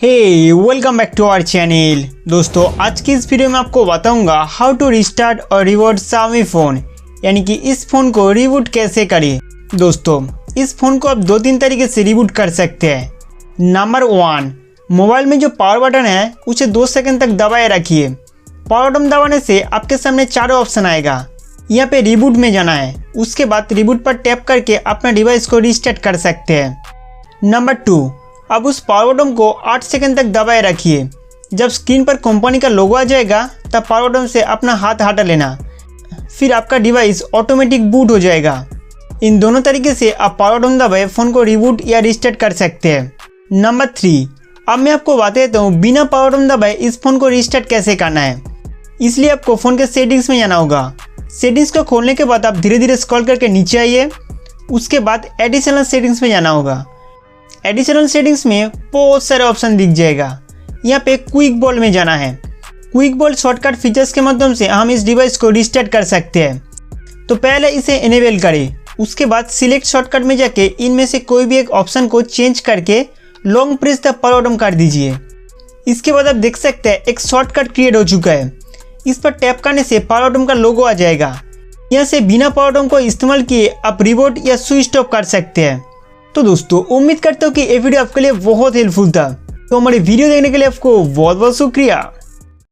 Hey welcome back to our channel. दोस्तों आज की इस वीडियो में आपको बताऊंगा हाउ टू रिस्टार्ट और रिबूट Xiaomi फ़ोन, यानी कि इस फ़ोन को रिबूट कैसे करें। दोस्तों इस फ़ोन को आप दो तीन तरीके से रिबूट कर सकते हैं। नंबर 1, मोबाइल में जो पावर बटन है उसे 2 सेकंड तक दबाए रखिए। पावर बटन दबाने से आपके सामने चारों ऑप्शन आएगा। यहाँ पे रिबूट में जाना है, उसके बाद रिबूट पर टैप करके अपना डिवाइस को रिस्टार्ट कर सकते हैं। नंबर 2, अब उस पावर बटन को 8 सेकंड तक दबाए रखिए। जब स्क्रीन पर कंपनी का लोगो आ जाएगा तब पावर बटन से अपना हाथ हटा लेना, फिर आपका डिवाइस ऑटोमेटिक बूट हो जाएगा। इन दोनों तरीके से आप पावर बटन दबाए फ़ोन को रिबूट या रिस्टार्ट कर सकते हैं। नंबर 3, अब मैं आपको बता देता हूँ बिना पावर बटन दबाए इस फ़ोन को रिस्टार्ट कैसे करना है। इसलिए आपको फ़ोन के सेटिंग्स में जाना होगा। सेटिंग्स को खोलने के बाद आप धीरे धीरे स्क्रॉल करके नीचे आइए। उसके बाद एडिशनल सेटिंग्स में जाना होगा। एडिशनल सेटिंग्स में बहुत सारे ऑप्शन दिख जाएगा। यहाँ पे क्विक बॉल में जाना है। क्विक बॉल शॉर्टकट फीचर्स के माध्यम से हम इस डिवाइस को रिस्टार्ट कर सकते हैं। तो पहले इसे इनेबल करें, उसके बाद सिलेक्ट शॉर्टकट में जाके इनमें से कोई भी एक ऑप्शन को चेंज करके long press the power button कर दीजिए। इसके बाद आप देख सकते हैं एक शॉर्टकट क्रिएट हो चुका है। इस पर टैप करने से पावर बटन का लोगो आ जाएगा। यहाँ से बिना पावर बटन को इस्तेमाल किए आप रिबूट या स्विच ऑफ कर सकते हैं। तो दोस्तों उम्मीद करता हूँ कि ये वीडियो आपके लिए बहुत हेल्पफुल था। तो हमारी वीडियो देखने के लिए आपको बहुत बहुत शुक्रिया।